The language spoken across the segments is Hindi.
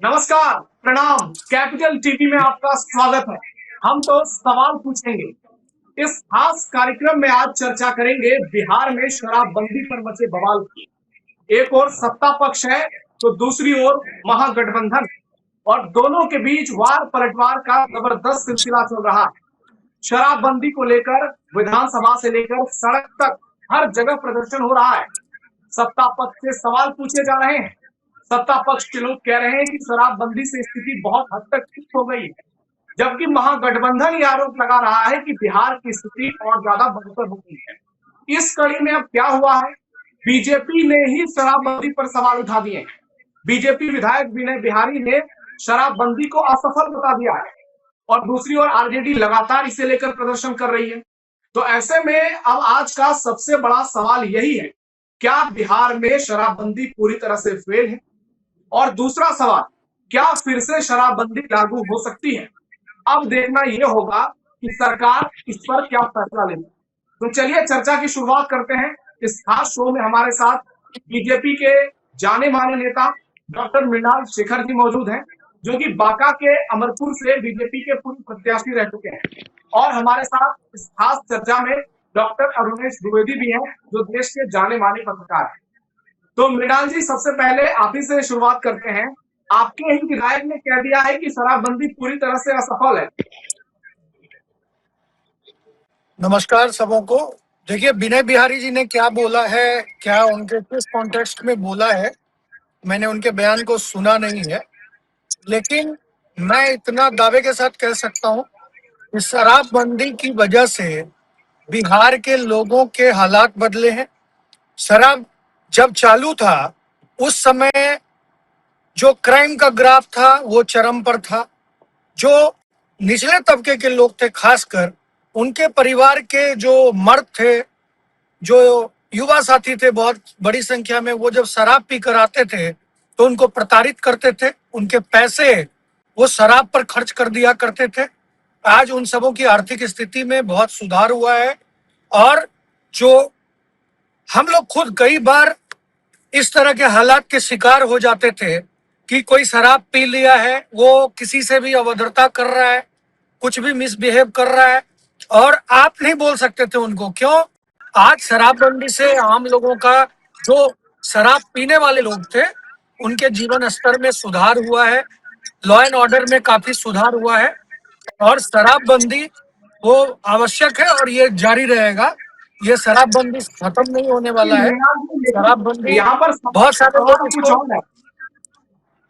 नमस्कार, प्रणाम। कैपिटल टीवी में आपका स्वागत है। हम तो सवाल पूछेंगे। इस खास कार्यक्रम में आज चर्चा करेंगे बिहार में शराबबंदी पर मचे बवाल की। एक ओर सत्ता पक्ष है तो दूसरी ओर महागठबंधन, और दोनों के बीच वार पलटवार का जबरदस्त सिलसिला चल रहा है। शराबबंदी को लेकर विधानसभा से लेकर सड़क तक हर जगह प्रदर्शन हो रहा है। सत्ता पक्ष से सवाल पूछे जा रहे हैं। सत्ता पक्ष के लोग कह रहे हैं कि शराबबंदी से स्थिति बहुत हद तक ठीक हो गई है, जबकि महागठबंधन ये आरोप लगा रहा है कि बिहार की स्थिति और ज्यादा बदतर हो गई है। इस कड़ी में अब क्या हुआ है? बीजेपी ने ही शराबबंदी पर सवाल उठा दिए हैं। बीजेपी विधायक विनय बिहारी ने शराबबंदी को असफल बता दिया है, और दूसरी ओर आरजेडी लगातार इसे लेकर प्रदर्शन कर रही है। तो ऐसे में अब आज का सबसे बड़ा सवाल यही है, क्या बिहार में शराबबंदी पूरी तरह से फेल है? और दूसरा सवाल, क्या फिर से शराबबंदी लागू हो सकती है? अब देखना यह होगा कि सरकार इस पर क्या फैसला लेती है। तो चलिए चर्चा की शुरुआत करते हैं। इस खास शो में हमारे साथ बीजेपी के जाने माने नेता डॉक्टर मृणाल शेखर जी मौजूद हैं, जो कि बांका के अमरपुर से बीजेपी के पूर्व प्रत्याशी रह चुके हैं। और हमारे साथ इस खास चर्चा में डॉक्टर अरुणेश द्विवेदी भी हैं, जो देश के जाने माने पत्रकार हैं। तो मृणाल जी, सबसे पहले आप ही से शुरुआत करते हैं। आपके ही विधायक ने कह दिया है कि शराबबंदी पूरी तरह से असफल है। नमस्कार सबों को। देखिए, विनय बिहारी जी ने क्या बोला है, क्या उनके किस कॉन्टेक्स्ट में बोला है, मैंने उनके बयान को सुना नहीं है, लेकिन मैं इतना दावे के साथ कह सकता हूं कि शराबबंदी की वजह से बिहार के लोगों के हालात बदले हैं। शराब जब चालू था उस समय जो क्राइम का ग्राफ था वो चरम पर था। जो निचले तबके के लोग थे, खासकर उनके परिवार के जो मर्द थे, जो युवा साथी थे बहुत बड़ी संख्या में, वो जब शराब पी कर आते थे तो उनको प्रताड़ित करते थे, उनके पैसे वो शराब पर खर्च कर दिया करते थे। आज उन सबों की आर्थिक स्थिति में बहुत सुधार हुआ है, और जो हम लोग खुद कई बार इस तरह के हालात के शिकार हो जाते थे कि कोई शराब पी लिया है, वो किसी से भी अभद्रता कर रहा है, कुछ भी मिसबिहेव कर रहा है, और आप नहीं बोल सकते थे उनको। क्यों? आज शराबबंदी से आम लोगों का, जो शराब पीने वाले लोग थे, उनके जीवन स्तर में सुधार हुआ है, लॉ एंड ऑर्डर में काफी सुधार हुआ है, और शराबबंदी वो आवश्यक है और ये जारी रहेगा। ये शराबबंदी खत्म नहीं होने वाला है। मृणाल जी, लेकिन शराबबंदी यहाँ पर बहुत सारे सवाल लोग कुछ इसको। और है।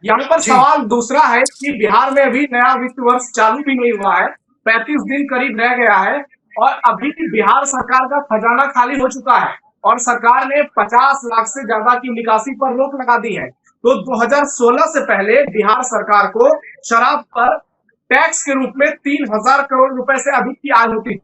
यहाँ पर जी, सवाल दूसरा है कि बिहार में अभी नया वित्त वर्ष चालू भी नहीं हुआ है, 35 दिन करीब रह गया है, और अभी बिहार सरकार का खजाना खाली हो चुका है, और सरकार ने 50 लाख से ज्यादा की निकासी पर रोक लगा दी है। तो 2016 से पहले बिहार सरकार को शराब पर टैक्स के रूप में 3,000 करोड़ रुपए से अधिक की आय होती थी,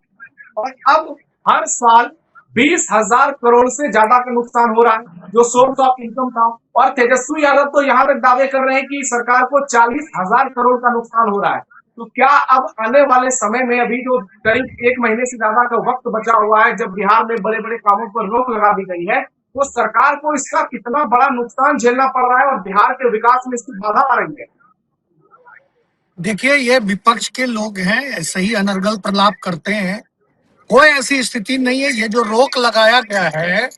और अब हर साल 20,000 करोड़ से ज्यादा का नुकसान हो रहा है, जो सोर्स ऑफ इनकम था। और तेजस्वी यादव तो यहां तक दावे कर रहे हैं कि सरकार को 40,000 करोड़ का नुकसान हो रहा है। तो क्या अब आने वाले समय में, अभी जो करीब 1 महीने से ज्यादा का वक्त बचा हुआ है, जब बिहार में बड़े बड़े कामों पर रोक लगा दी गई है, तो सरकार को इसका कितना बड़ा नुकसान झेलना पड़ रहा है और बिहार के विकास में इसकी बाधा आ रही है? देखिए, ये विपक्ष के लोग हैं, ऐसे ही अनर्गल प्रलाप करते हैं। कोई ऐसी स्थिति नहीं है। ये जो रोक लगाया गया है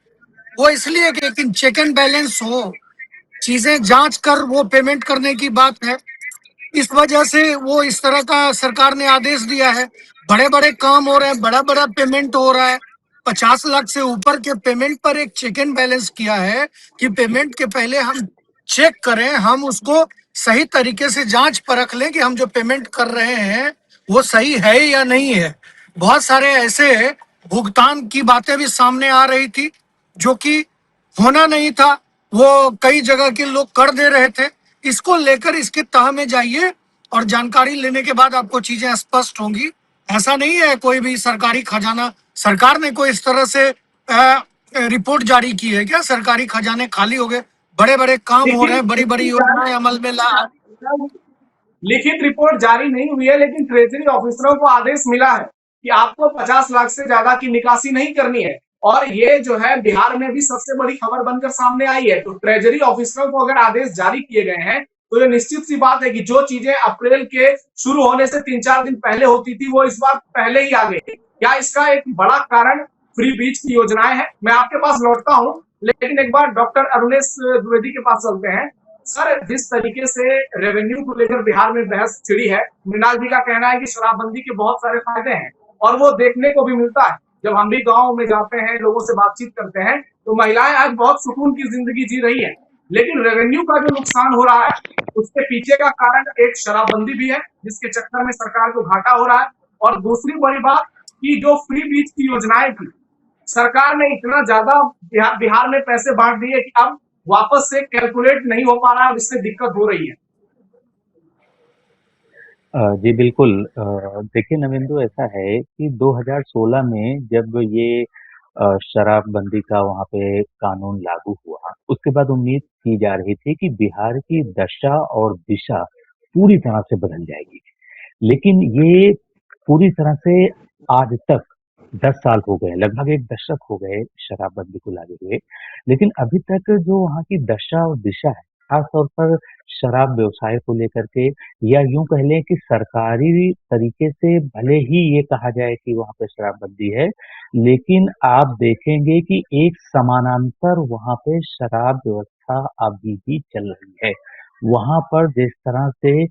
वो इसलिए कि लेकिन चेक एंड बैलेंस हो, चीजें जांच कर वो पेमेंट करने की बात है। इस वजह से वो इस तरह का सरकार ने आदेश दिया है। बड़े बड़े काम हो रहे हैं, बड़ा बड़ा पेमेंट हो रहा है। 50 लाख से ऊपर के पेमेंट पर एक चेक एंड बैलेंस किया है कि पेमेंट के पहले हम चेक करें, हम उसको सही तरीके से जांच परख लें कि हम जो पेमेंट कर रहे हैं वो सही है या नहीं है। बहुत सारे ऐसे भुगतान की बातें भी सामने आ रही थी जो कि होना नहीं था, वो कई जगह के लोग कर दे रहे थे। इसको लेकर इसके तह में जाइए और जानकारी लेने के बाद आपको चीजें स्पष्ट होंगी। ऐसा नहीं है कोई भी सरकारी खजाना, सरकार ने कोई इस तरह से रिपोर्ट जारी की है क्या? सरकारी खजाने खाली हो गए? बड़े बड़े काम हो रहे लेकिन हैं, बड़ी बड़ी योजनाएं अमल में ला। लिखित रिपोर्ट जारी नहीं हुई है, लेकिन ट्रेजरी ऑफिसरों को आदेश मिला है कि आपको 50 लाख से ज्यादा की निकासी नहीं करनी है। और ये जो है बिहार में भी सबसे बड़ी खबर बनकर सामने आई है। तो ट्रेजरी ऑफिसरों को अगर आदेश जारी किए गए हैं, तो ये निश्चित सी बात है कि जो चीजें अप्रैल के शुरू होने से 3-4 दिन पहले होती थी वो इस बार पहले ही आ गई। क्या इसका एक बड़ा कारण फ्री बीज की योजनाएं हैं? मैं आपके पास लौटता हूं, लेकिन एक बार डॉक्टर अरुणेश द्विवेदी के पास चलते हैं। सर, जिस तरीके से रेवेन्यू को लेकर बिहार में बहस छिड़ी है, मृणाल जी का कहना है कि शराबबंदी के बहुत सारे फायदे हैं और वो देखने को भी मिलता है। जब हम भी गांव में जाते हैं, लोगों से बातचीत करते हैं, तो महिलाएं आज बहुत सुकून की जिंदगी जी रही है। लेकिन रेवेन्यू का जो नुकसान हो रहा है, उसके पीछे का कारण एक शराबबंदी भी है, जिसके चक्कर में सरकार को घाटा हो रहा है। और दूसरी बड़ी बात कि जो फ्री बीज की योजनाएं थी, सरकार ने इतना ज्यादा बिहार में पैसे बांट दिए कि अब वापस से कैलकुलेट नहीं हो पा रहा है और इससे दिक्कत हो रही है। जी बिल्कुल। देखिए नवेंदु, ऐसा है कि 2016 में जब ये शराबबंदी का वहाँ पे कानून लागू हुआ, उसके बाद उम्मीद की जा रही थी कि बिहार की दशा और दिशा पूरी तरह से बदल जाएगी। लेकिन ये पूरी तरह से आज तक 10 साल हो गए, लगभग 1 दशक हो गए शराबबंदी को लाए हुए। लेकिन अभी तक जो वहाँ की दशा और दिशा है, खास तौर पर शराब व्यवसाय को लेकर के, या यूँ कह लें कि सरकारी तरीके से भले ही ये कहा जाए कि वहाँ पे शराबबंदी है, लेकिन आप देखेंगे कि एक समानांतर वहाँ पे शराब व्यवस्था अभी भी चल रही है। वहाँ पर जिस तरह से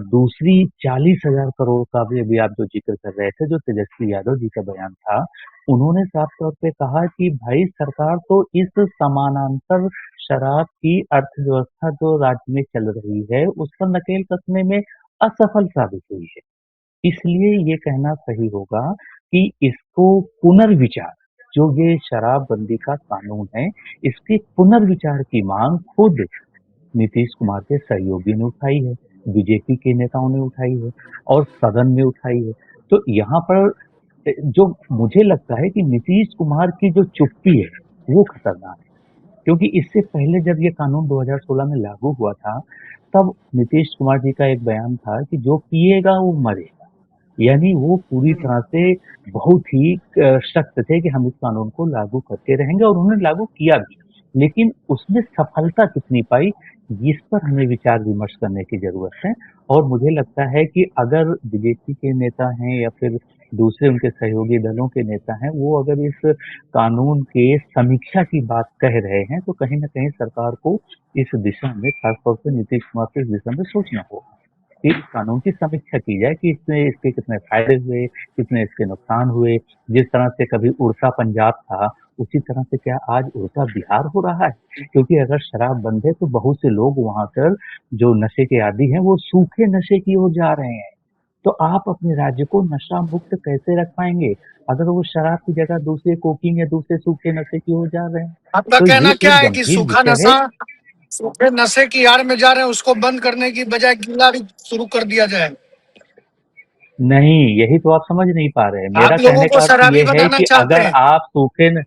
दूसरी 40,000 करोड़ का भी अभी आप जो जिक्र कर रहे थे, जो तेजस्वी यादव जी का बयान था, उन्होंने साफ तौर पे कहा कि भाई सरकार तो इस समानांतर शराब की अर्थव्यवस्था जो राज्य में चल रही है, उस पर नकेल कसने में असफल साबित हुई है। इसलिए ये कहना सही होगा कि इसको पुनर्विचार, जो ये शराबबंदी का कानून है, इसके पुनर्विचार की मांग खुद नीतीश कुमार के सहयोगी ने उठाई है, बीजेपी के नेताओं ने उठाई है और सदन में उठाई है। तो यहाँ पर जो मुझे लगता है कि नीतीश कुमार की जो चुप्पी है, वो खतरनाक है। क्योंकि इससे पहले जब ये कानून 2016 में लागू हुआ था, तब नीतीश कुमार जी का एक बयान था कि जो पिएगा वो मरेगा। यानी वो पूरी तरह से बहुत ही सख्त थे कि हम इस कानून को लागू करते रहेंगे, और उन्होंने लागू किया भी। लेकिन उसमें सफलता कितनी पाई, इस पर हमें विचार विमर्श करने की जरूरत है। और मुझे लगता है कि अगर बीजेपी के नेता हैं या फिर दूसरे उनके सहयोगी दलों के नेता हैं, वो अगर इस कानून के समीक्षा की बात कह रहे हैं, तो कहीं ना कहीं सरकार को इस दिशा में, खासतौर पर नीतीश कुमार को इस दिशा में सोचना होगा कि इस कानून की समीक्षा की जाए कि इसमें इसके कितने फायदे हुए, कितने इसके नुकसान हुए। जिस तरह से कभी उड़ता पंजाब था, उसी तरह से क्या आज उड़ता बिहार हो रहा है? क्योंकि अगर शराब बंद है तो बहुत से लोग वहां पर जो नशे के आदी हैं, वो सूखे नशे की ओर जा रहे हैं। तो आप अपने राज्य को नशा मुक्त कैसे रख पाएंगे अगर वो शराब की जगह दूसरे कोकिंग या दूसरे सूखे नशे की ओर जा रहे हैं? आपका तो कहना ये क्या एक है कि गंभीर सूखा विषय है। नशा, सूखे नशे की आड़ में जा रहे हैं, उसको बंद करने की बजाय गीला भी शुरू कर दिया जाए? नहीं, यही तो आप समझ नहीं पा रहे हैं। मेरा आप लोगों कहने को का अर्थ शराबी ये है बनाना कि चाहते अगर हैं? आप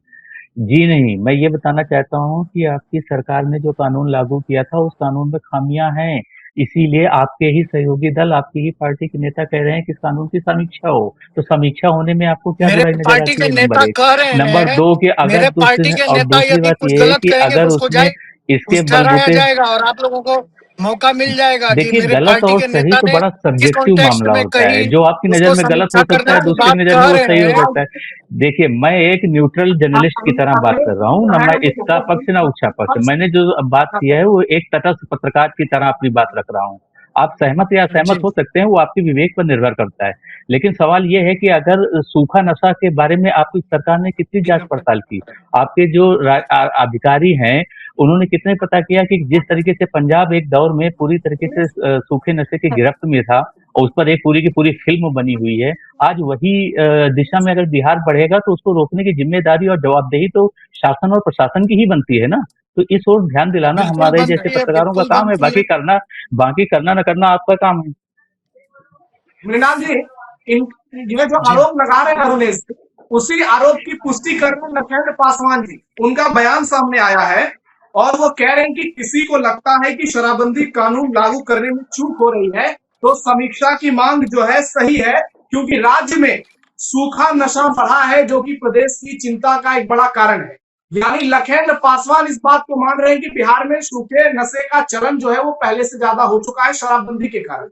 जी नहीं, मैं ये बताना चाहता हूँ कि आपकी सरकार ने जो कानून लागू किया था, उस कानून में खामियां हैं। इसीलिए आपके ही सहयोगी दल, आपकी ही पार्टी के नेता कह रहे हैं कि इस कानून की समीक्षा हो। तो समीक्षा होने में आपको क्या मेरे बुराई नजर पार्टी आती के है? नेता नंबर एक। कह रहे नंबर हैं, दो कि अगर मेरे पार्टी के और नेता दूसरी यदि बात कुछ ये है गलत कि कहेंगे तो अगर उसको उसमें जाए, इसके कुछ ठहराया बलबूते, जाएगा और आप लोगों को मौका मिल जाएगा कि देखिए मेरे गलत पार्टी और के सही नेता तो ने बड़ा किस सब्जेक्टिव कॉन्टेक्स्ट मामला में होता है। कही, जो आपकी नजर उसको में गलत हो समीक्षा सकता करने है, की दूसरे बात की नजर में कह वो रहे सही हो हैं। सकता है। देखिए, मैं एक न्यूट्रल जर्नलिस्ट की तरह बात कर रहा हूँ, ना मैं इसका पक्ष ना उसका पक्ष। मैंने जो बात किया है वो एक तटस्थ पत्रकार की तरह अपनी बात रख रहा हूँ। आप सहमत या असहमत जी, हो सकते हैं, वो आपके विवेक पर निर्भर करता है। लेकिन सवाल ये है कि अगर सूखा नशा के बारे में आपकी सरकार ने कितनी जांच पड़ताल की? आपके जो अधिकारी हैं, उन्होंने कितने पता किया कि जिस तरीके से पंजाब एक दौर में पूरी तरीके से सूखे नशे की गिरफ्त में था, और उस पर एक पूरी की पूरी फिल्म बनी हुई है। आज वही दिशा में अगर बिहार बढ़ेगा, तो उसको रोकने की जिम्मेदारी और जवाबदेही तो शासन और प्रशासन की ही बनती है ना। तो इस ओर ध्यान दिलाना बिल्कुल हमारे जैसे बनती है, पत्रकारों का बिल्कुल काम है। बनती है। बाकी करना न करना आपका काम है। मृणाल जी, इन ये जो जी, आरोप लगा रहे हैं अरुणेश, उसी आरोप की पुष्टि कर रहे हैं नखेंद्र पासवान जी। उनका बयान सामने आया है और वो कह रहे हैं कि किसी को लगता है कि शराबबंदी कानून लागू करने में चूक हो रही है, तो समीक्षा की मांग जो है सही है, क्योंकि राज्य में सूखा नशा बढ़ा है, जो कि प्रदेश की चिंता का एक बड़ा कारण है। यानी लखेंद्र पासवान इस बात को मान रहे हैं कि बिहार में सूखे नशे का चलन जो है वो पहले से ज्यादा हो चुका है शराबबंदी के कारण।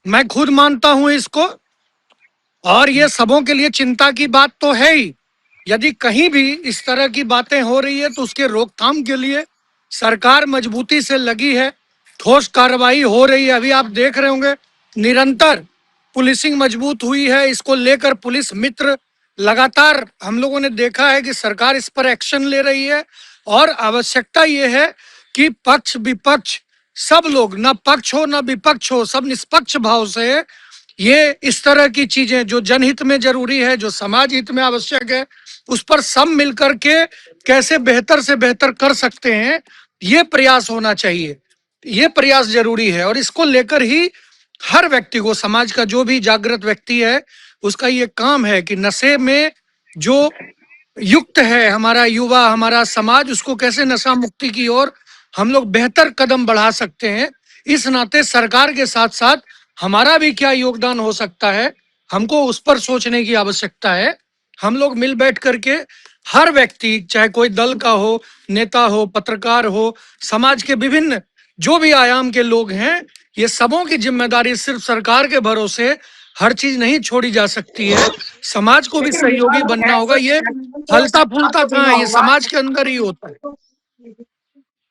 मैं खुद मानता हूं इसको, और ये सबों के लिए चिंता की बात तो है ही। यदि कहीं भी इस तरह की बातें हो रही है तो उसके रोकथाम के लिए सरकार मजबूती से लगी है, ठोस कार्रवाई हो रही है। अभी आप देख रहे होंगे निरंतर पुलिसिंग मजबूत हुई है, इसको लेकर पुलिस मित्र लगातार हम लोगों ने देखा है कि सरकार इस पर एक्शन ले रही है। और आवश्यकता ये है कि पक्ष विपक्ष सब लोग, ना पक्ष हो ना विपक्ष हो, सब निष्पक्ष भाव से ये इस तरह की चीजें जो जनहित में जरूरी है, जो समाज हित में आवश्यक है, उस पर सब मिलकर के कैसे बेहतर से बेहतर कर सकते हैं, ये प्रयास होना चाहिए। ये प्रयास जरूरी है और इसको लेकर ही हर व्यक्ति को, समाज का जो भी जागृत व्यक्ति है, उसका ये काम है कि नशे में जो युक्त है हमारा युवा, हमारा समाज, उसको कैसे नशा मुक्ति की ओर हम लोग बेहतर कदम बढ़ा सकते हैं। इस नाते सरकार के साथ साथ हमारा भी क्या योगदान हो सकता है, हमको उस पर सोचने की आवश्यकता है। हम लोग मिल बैठ करके हर व्यक्ति, चाहे कोई दल का हो, नेता हो, पत्रकार हो, समाज के विभिन्न जो भी आयाम के लोग हैं, ये सबों की जिम्मेदारी, सिर्फ सरकार के भरोसे हर चीज नहीं छोड़ी जा सकती है। समाज को भी लेकिन सहयोगी बिहार में बनना होगा। ये फलता फूलता कहाँ है, ये समाज के अंदर ही होता है।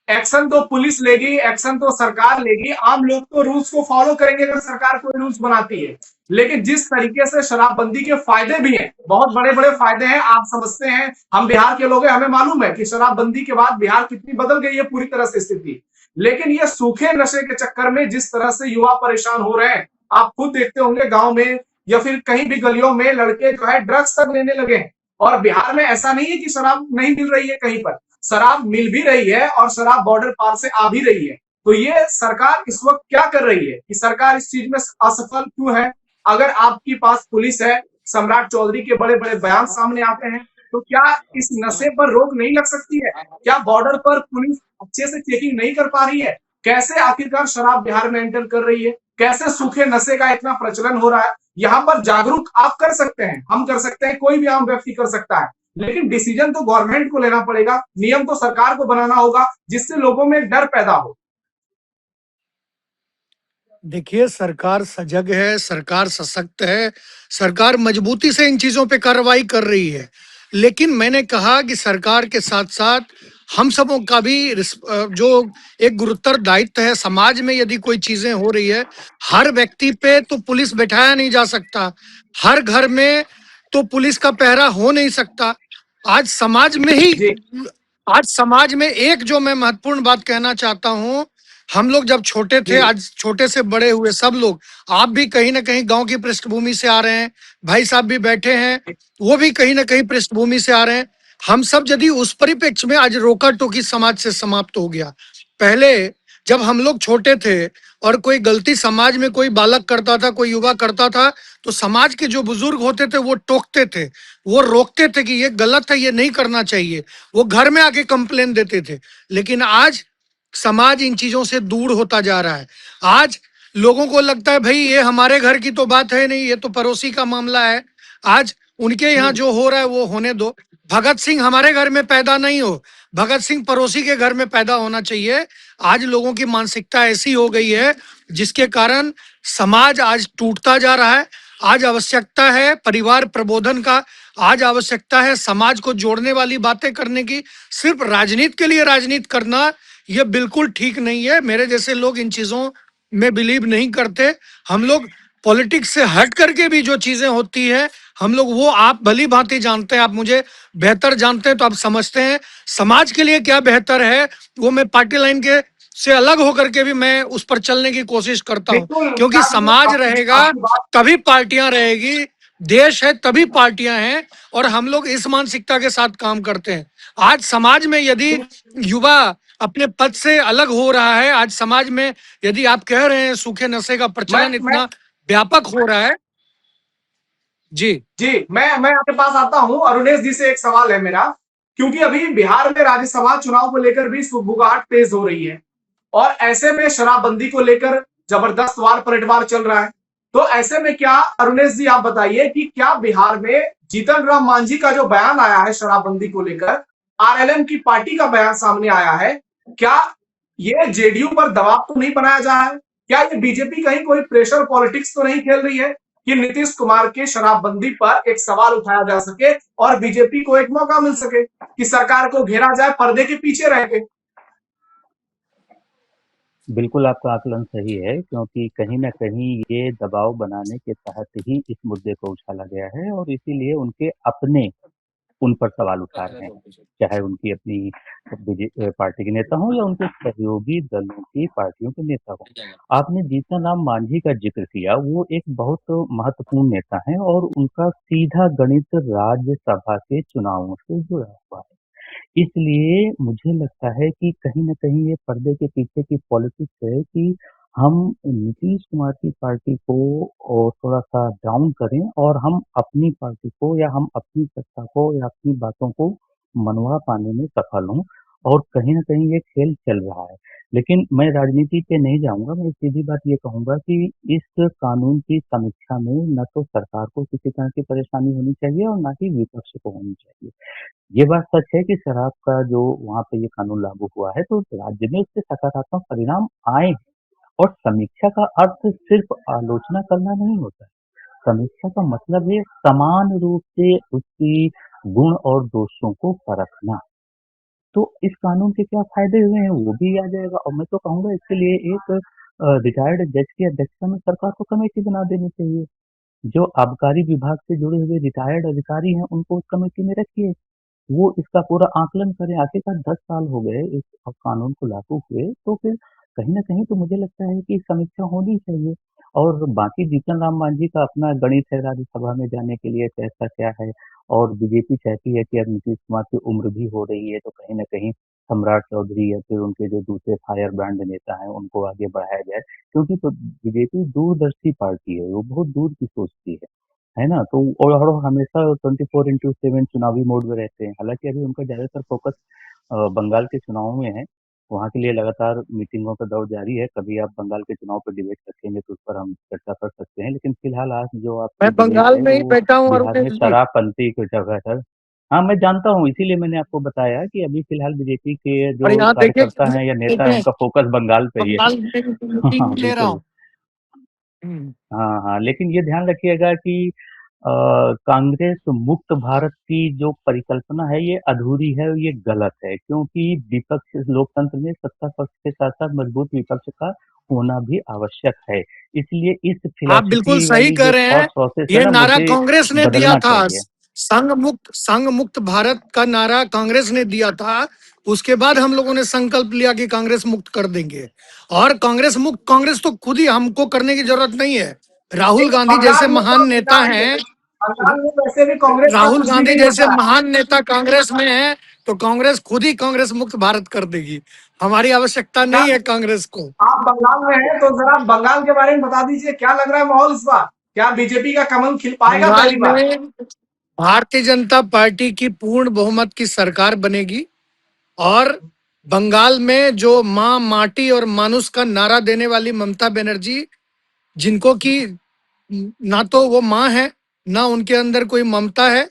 एक्शन तो पुलिस लेगी, एक्शन तो सरकार लेगी, आम लोग तो रूल्स को फॉलो करेंगे अगर सरकार कोई रूल्स बनाती है। लेकिन जिस तरीके से शराबबंदी के फायदे भी हैं, बहुत बड़े बड़े फायदे हैं, आप समझते हैं, हम बिहार के लोग हैं, हमें मालूम है कि शराबबंदी के बाद बिहार कितनी बदल गई है पूरी तरह से स्थिति। लेकिन ये सूखे नशे के चक्कर में जिस तरह से युवा परेशान हो रहे हैं, आप खुद देखते होंगे गांव में या फिर कहीं भी गलियों में लड़के जो है ड्रग्स तक लेने लगे हैं। और बिहार में ऐसा नहीं है कि शराब नहीं मिल रही है, कहीं पर शराब मिल भी रही है और शराब बॉर्डर पार से आ भी रही है। तो ये सरकार इस वक्त क्या कर रही है कि सरकार इस चीज में असफल क्यों है? अगर आपके पास पुलिस है, सम्राट चौधरी के बड़े बड़े बयान सामने आते हैं, तो क्या इस नशे पर रोक नहीं लग सकती है? क्या बॉर्डर पर पुलिस अच्छे से चेकिंग नहीं कर पा रही है? कैसे आखिरकार शराब बिहार में एंटर कर रही है? कैसे सूखे नशे का इतना प्रचलन हो रहा है? यहाँ पर जागरूक आप कर सकते हैं, हम कर सकते हैं, कोई भी आम व्यक्ति कर सकता है, लेकिन डिसीजन तो गवर्नमेंट को लेना पड़ेगा, नियम तो सरकार को बनाना होगा, जिससे लोगों में डर पैदा हो। देखिए, सरकार सजग है, सरकार सशक्त है, सरकार मजबूती से इन चीजों पे कार्रवाई कर रही है। लेकिन मैंने कहा कि सरकार के साथ साथ हम सबों का भी जो एक गुरुतर दायित्व है। समाज में यदि कोई चीजें हो रही है, हर व्यक्ति पे तो पुलिस बैठाया नहीं जा सकता, हर घर में तो पुलिस का पहरा हो नहीं सकता। आज समाज में ही, आज समाज में एक जो मैं महत्वपूर्ण बात कहना चाहता हूं, हम लोग जब छोटे थे, आज छोटे से बड़े हुए सब लोग, आप भी कहीं ना कहीं गांव की पृष्ठभूमि से आ रहे हैं, भाई साहब भी बैठे हैं, वो भी कहीं ना कहीं पृष्ठभूमि से आ रहे हैं। हम सब यदि उस परिप्रेक्ष्य में, आज रोका टोकी समाज से समाप्त हो गया। पहले जब हम लोग छोटे थे और कोई गलती समाज में कोई बालक करता था, कोई युवा करता था, तो समाज के जो बुजुर्ग होते थे वो टोकते थे, वो रोकते थे कि ये गलत है, ये नहीं करना चाहिए, वो घर में आके कंप्लेन देते थे। लेकिन आज समाज इन चीजों से दूर होता जा रहा है। आज लोगों को लगता है भाई ये हमारे घर की तो बात है नहीं, ये तो पड़ोसी का मामला है, आज उनके यहाँ जो हो रहा है वो होने दो। भगत सिंह हमारे घर में पैदा नहीं हो, भगत सिंह पड़ोसी के घर में पैदा होना चाहिए। आज लोगों की मानसिकता ऐसी हो गई है जिसके कारण समाज आज टूटता जा रहा है। आज आवश्यकता है परिवार प्रबोधन का, आज आवश्यकता है समाज को जोड़ने वाली बातें करने की। सिर्फ राजनीति के लिए राजनीति करना ये बिल्कुल ठीक नहीं है। मेरे जैसे लोग इन चीजों में बिलीव नहीं करते। हम लोग पॉलिटिक्स से हट करके भी जो चीजें होती है, हम लोग वो आप भली भांति जानते हैं, आप मुझे बेहतर जानते हैं, तो आप समझते हैं समाज के लिए क्या बेहतर है। वो मैं पार्टी लाइन के से अलग होकर के भी मैं उस पर चलने की कोशिश करता हूँ, क्योंकि समाज रहेगा तभी पार्टियां रहेगी, देश है तभी पार्टियां हैं, और हम लोग इस मानसिकता के साथ काम करते हैं। आज समाज में यदि युवा अपने पद से अलग हो रहा है, आज समाज में यदि आप कह रहे हैं सूखे नशे का प्रचलन इतना व्यापक हो रहा है। जी मैं आपके पास आता हूं। अरुणेश जी से एक सवाल है मेरा, क्योंकि अभी बिहार में राज्यसभा चुनाव को लेकर भी सुगबुगाहट तेज हो रही है, और ऐसे में शराबबंदी को लेकर जबरदस्त वार पलटवार चल रहा है। तो ऐसे में क्या, अरुणेश जी आप बताइए कि क्या बिहार में जीतन राम मांझी का जो बयान आया है शराबबंदी को लेकर, आरएलएम की पार्टी का बयान सामने आया है। क्या ये जेडीयू पर दबाव तो नहीं बनाया जा रहा है? क्या ये बीजेपी कहीं कोई प्रेशर पॉलिटिक्स तो नहीं खेल रही है कि नीतीश कुमार के शराबबंदी पर एक सवाल उठाया जा सके और बीजेपी को एक मौका मिल सके कि सरकार को घेरा जाए पर्दे के पीछे रह के? बिल्कुल आपका आकलन सही है, क्योंकि कहीं न कहीं ये दबाव बनाने के तहत ही इस मुद्दे को उछाला गया है और इसीलिए उनके अपने उन पर सवाल उठा रहे हैं। चाहे उनकी अपनी पार्टी के नेता हों या उनके सहयोगी दलों की पार्टियों के नेता हों। आपने जीतन राम मांझी का ज़िक्र किया, वो एक बहुत महत्वपूर्ण नेता हैं और उनका सीधा गणित राज्यसभा के चुनावों से जुड़ा हुआ है। इसलिए मुझे लगता है कि कहीं न कहीं ये पर्दे के पीछे की पॉलिटिक्स है कि हम नीतीश कुमार की पार्टी को थोड़ा-सा डाउन करें और हम अपनी पार्टी को या हम अपनी सत्ता को या अपनी बातों को मनवा पाने में सफल हों और कहीं न कहीं ये खेल चल रहा है। लेकिन मैं राजनीति पे नहीं जाऊँगा, मैं सीधी बात ये कहूँगा कि इस कानून की समीक्षा में ना तो सरकार को किसी तरह की परेशानी होनी चाहिए और ना ही विपक्ष को होनी चाहिए। ये बात सच है कि शराब का जो वहाँ पे ये कानून लागू हुआ है, तो राज्य में इसके सकारात्मक परिणाम आए हैं और समीक्षा का अर्थ सिर्फ आलोचना करना नहीं होता है। समीक्षा का मतलब है समान रूप से उसकी गुण और दोषों को परखना। तो इस कानून के क्या फायदे हुए हैं वो भी आ जाएगा और मैं तो कहूँगा इसके लिए एक रिटायर्ड जज की अध्यक्षता में सरकार को कमेटी बना देनी चाहिए। जो आबकारी विभाग से जुड़े हुए रिटायर्ड अधिकारी हैं, उनको उस कमेटी में रखिए। वो इसका पूरा आकलन करें। आखिरकार 10 साल हो गए इस कानून को लागू हुए, तो फिर कहीं न कहीं तो मुझे लगता है कि समीक्षा होनी चाहिए। और बाकी जीतन राम मांझी का अपना गणित है राज्यसभा में जाने के लिए कैसा क्या है और बीजेपी चाहती है कि अब नीतीश कुमार की उम्र भी हो रही है, तो कहीं न कहीं सम्राट चौधरी या फिर उनके जो दूसरे फायर ब्रांड नेता हैं, उनको आगे बढ़ाया जाए। क्योंकि तो बीजेपी दूरदर्शी पार्टी है, वो बहुत दूर की सोचती है ना? तो और हमेशा 24/7 चुनावी मोड में रहते हैं। हालाँकि अभी उनका ज़्यादातर फ़ोकस बंगाल के चुनावों में है। वहाँ के लिए लगातार मीटिंगों का दौर जारी है। कभी आप बंगाल के चुनाव पर डिबेट रखेंगे तो उस पर हम चर्चा कर सकते हैं। लेकिन फिलहाल आज जो आपकी मैं डिबेट बंगाल है में ही वो बैठा हूँ बिहार में अरुणेश जी। शराबबंदी की जगह है। हाँ, मैं जानता हूँ, इसीलिए मैंने आपको बताया कि अभी फिलहाल बीजेपी के और जो यहाँ देखिए कार्यकर्ता हैं या नेता हैं, देखें उनका फ़ोकस बंगाल पे ही है। बंगाल में मीटिंग हाँ, भी ले रहा बिल्कुल। हूँ। हम्म। हाँ, हाँ, लेकिन ये ध्यान रखिएगा कि कांग्रेस मुक्त भारत की जो परिकल्पना है ये अधूरी है, ये गलत है क्योंकि विपक्ष लोकतंत्र में सत्ता पक्ष के साथ-साथ मजबूत विपक्ष का होना भी आवश्यक है। इसलिए इस आप बिल्कुल फिलॉसफी सही वाली कह जो रहे थॉट हैं। प्रोसेस है ये ना नारा मुझे कांग्रेस ने दिया बदलना था। चाहिए। संघ मुक्त भारत का नारा कांग्रेस ने दिया था। उसके बाद हम लोगों ने संकल्प लिया कि कांग्रेस मुक्त कर देंगे। और कांग्रेस तो खुद ही, हमको करने की जरूरत नहीं है। राहुल गांधी जैसे बंगाल में तो महान नेता हैं। बंगाल में वैसे भी कांग्रेस का राहुल कुछ भी गांधी नहीं जैसे बचा है। महान नेता कांग्रेस में है, तो कांग्रेस खुद ही कांग्रेस मुक्त भारत कर देगी। हमारी आवश्यकता क्या नहीं है कांग्रेस को। आप बंगाल में हैं तो जरा बंगाल के बारे में बता दीजिए, क्या लग रहा है माहौल इस बार? क्या बीजेपी का कमल खिल पाएगा बंगाल पहली बार? में भारतीय जनता पार्टी की पूर्ण बहुमत की सरकार बनेगी। और बंगाल में जो माँ माटी और मानुष का नारा देने वाली ममता बनर्जी, जिनको कि ना तो वो माँ है, ना उनके अंदर कोई ममता है,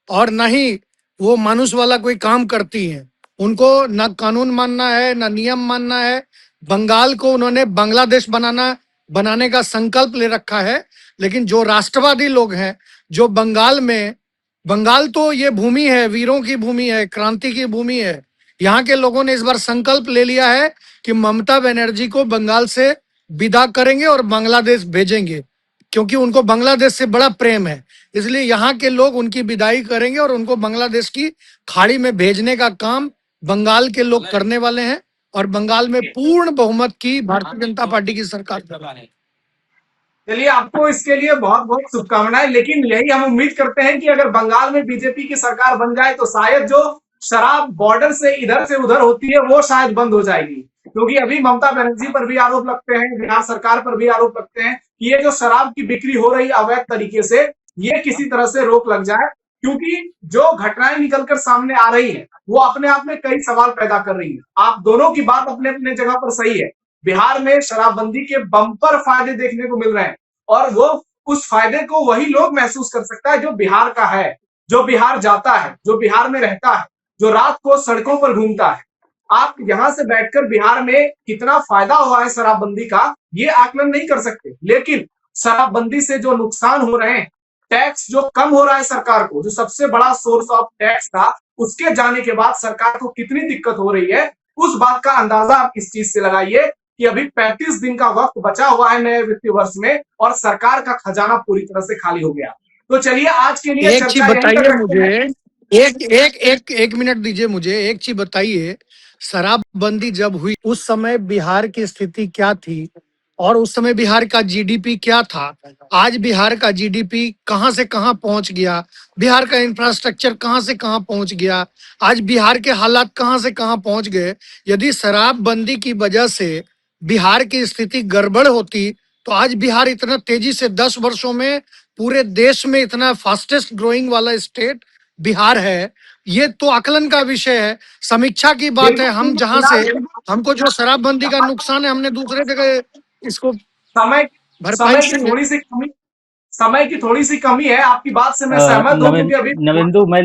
और ना ही वो मानुष वाला कोई काम करती हैं। उनको ना कानून मानना है, ना नियम मानना है। बंगाल को उन्होंने बांग्लादेश बनाने का संकल्प ले रखा है। लेकिन जो राष्ट्रवादी लोग हैं, जो बंगाल तो ये भूमि है, वीरों की भूमि है, क्रांति की भूमि है। यहाँ के लोगों ने इस बार संकल्प ले लिया है कि ममता बनर्जी को बंगाल से विदा करेंगे और बांग्लादेश भेजेंगे, क्योंकि उनको बांग्लादेश से बड़ा प्रेम है। इसलिए यहाँ के लोग उनकी विदाई करेंगे और उनको बांग्लादेश की खाड़ी में भेजने का काम बंगाल के लोग करने वाले हैं। और बंगाल में पूर्ण बहुमत की भारतीय जनता पार्टी की सरकार कर रहा है। चलिए, आपको इसके लिए बहुत बहुत शुभकामनाएं। लेकिन यही हम उम्मीद करते हैं कि अगर बंगाल में बीजेपी की सरकार बन जाए तो शायद जो शराब बॉर्डर से इधर से उधर होती है वो शायद बंद हो जाएगी। क्योंकि अभी ममता बनर्जी पर भी आरोप लगते हैं, बिहार सरकार पर भी आरोप लगते हैं कि ये जो शराब की बिक्री हो रही है अवैध तरीके से, ये किसी तरह से रोक लग जाए। क्योंकि जो घटनाएं निकलकर सामने आ रही है वो अपने आप में कई सवाल पैदा कर रही है। आप दोनों की बात अपने अपने जगह पर सही है। बिहार में शराबबंदी के बम्पर फायदे देखने को मिल रहे हैं और वो उस फायदे को वही लोग महसूस कर सकता है जो बिहार का है, जो बिहार जाता है, जो बिहार में रहता है, जो रात को सड़कों पर घूमता है। आप यहां से बैठकर बिहार में कितना फायदा हुआ है शराबबंदी का, ये आकलन नहीं कर सकते, लेकिन शराबबंदी से जो नुकसान हो रहे हैं, टैक्स जो कम हो रहा है सरकार को, जो सबसे बड़ा सोर्स ऑफ टैक्स था, उसके जाने के बाद सरकार को कितनी दिक्कत हो रही है, उस बात का अंदाजा आप इस चीज से लगाइए कि अभी 35 दिन का वक्त बचा हुआ है नए वित्तीय वर्ष में और सरकार का खजाना पूरी तरह से खाली हो गया। तो चलिए आज के लिए एक चीज चर्चा यहीं तक बताइए रखते मुझे, हैं। एक मिनट दीजिए मुझे। एक चीज बताइए, शराबबंदी जब हुई उस समय बिहार की स्थिति क्या थी और उस समय बिहार का जीडीपी क्या था? आज बिहार का जीडीपी कहां से कहां पहुंच गया, बिहार का इंफ्रास्ट्रक्चर कहां से कहां पहुंच गया, आज बिहार के हालात कहां से कहां पहुंच गए। यदि शराबबंदी की वजह से बिहार की स्थिति गड़बड़ होती तो आज बिहार इतना तेजी से 10 वर्षों में पूरे देश में इतना फास्टेस्ट ग्रोइंग वाला स्टेट बिहार है। ये तो आकलन का विषय है, समीक्षा की बात है। हम जहां से हमको जो शराबबंदी का नुकसान है, हमने दूसरे जगह इसको समय भरपाई समय की थोड़ी सी कमी समय की थोड़ी सी कमी है। आपकी बात से मैं सहमत हूं, क्योंकि अभी नवेंदु, मैं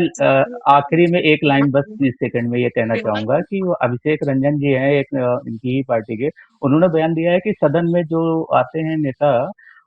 आखिरी में एक लाइन बस 30 सेकंड में ये कहना चाहूंगा कि वो अभिषेक रंजन जी हैं, एक इनकी ही पार्टी के, उन्होंने बयान दिया है कि सदन में जो आते हैं नेता,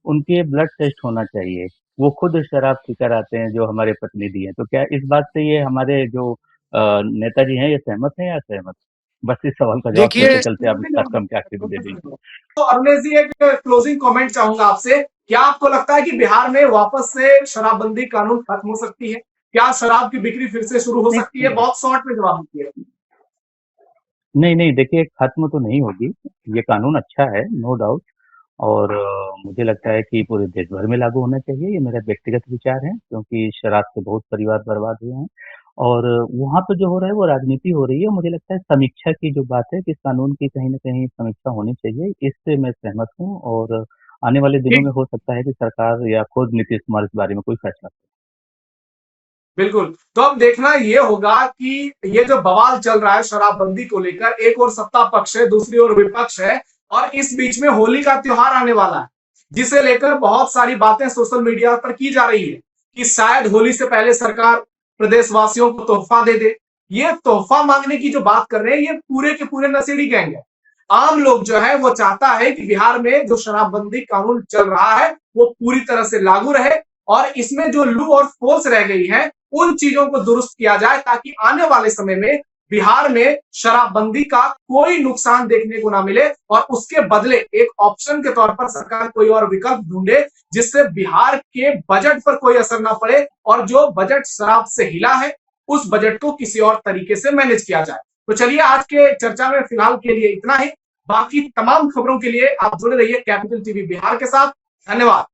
उनके ब्लड टेस्ट होना चाहिए। वो खुद शराब पीकर आते हैं जो हमारे प्रतिनिधि हैं। तो क्या इस बात से ये हमारे जो नेताजी हैं, ये सहमत हैं या असहमत? बस इस सवाल का जवाब देखिए। चलते चलते आप इस कार्यक्रम के आखिर में दे दीजिए। तो अरुणेश जी, एक क्लोजिंग कमेंट चाहूंगा आपसे। क्या आपको लगता है कि बिहार में वापस से शराबबंदी कानून खत्म हो सकती है? क्या शराब की बिक्री फिर से शुरू हो सकती है? बहुत शॉर्ट में जवाब दीजिए। नहीं नहीं, देखिए, खत्म तो नहीं होगी। ये कानून अच्छा है, नो डाउट। और मुझे लगता है कि पूरे देश भर में लागू होना चाहिए। ये मेरा व्यक्तिगत विचार है, क्योंकि शराब से बहुत परिवार बर्बाद हुए हैं। और वहाँ पे जो हो रहा है वो राजनीति हो रही है। मुझे लगता है समीक्षा की जो बात है कि इस कानून की कहीं न कहीं समीक्षा होनी चाहिए, इससे मैं सहमत हूँ। और आने वाले दिनों में हो सकता है कि सरकार या खुद नीतीश कुमार इस बारे में कोई फैसला करे। बिल्कुल। तो अब देखना ये होगा कि ये जो बवाल चल रहा है शराबबंदी को लेकर, एक और सत्ता पक्ष है, दूसरी ओर विपक्ष है, और इस बीच में होली का त्योहार आने वाला है, जिसे लेकर बहुत सारी बातें सोशल मीडिया पर की जा रही है कि शायद होली से पहले सरकार प्रदेशवासियों को तोहफा दे दे। ये तोहफा मांगने की जो बात कर रहे हैं, ये पूरे के पूरे नशेड़ी गैंग है। आम लोग जो है वो चाहता है कि बिहार में जो शराबबंदी कानून चल रहा है वो पूरी तरह से लागू रहे, और इसमें जो लू और फोर्स रह गई है उन चीजों को दुरुस्त किया जाए, ताकि आने वाले समय में बिहार में शराबबंदी का कोई नुकसान देखने को ना मिले, और उसके बदले एक ऑप्शन के तौर पर सरकार कोई और विकल्प ढूंढे, जिससे बिहार के बजट पर कोई असर ना पड़े, और जो बजट शराब से हिला है उस बजट को किसी और तरीके से मैनेज किया जाए। तो चलिए, आज के चर्चा में फिलहाल के लिए इतना ही। बाकी तमाम खबरों के लिए आप जुड़े रहिए कैपिटल टीवी बिहार के साथ। धन्यवाद।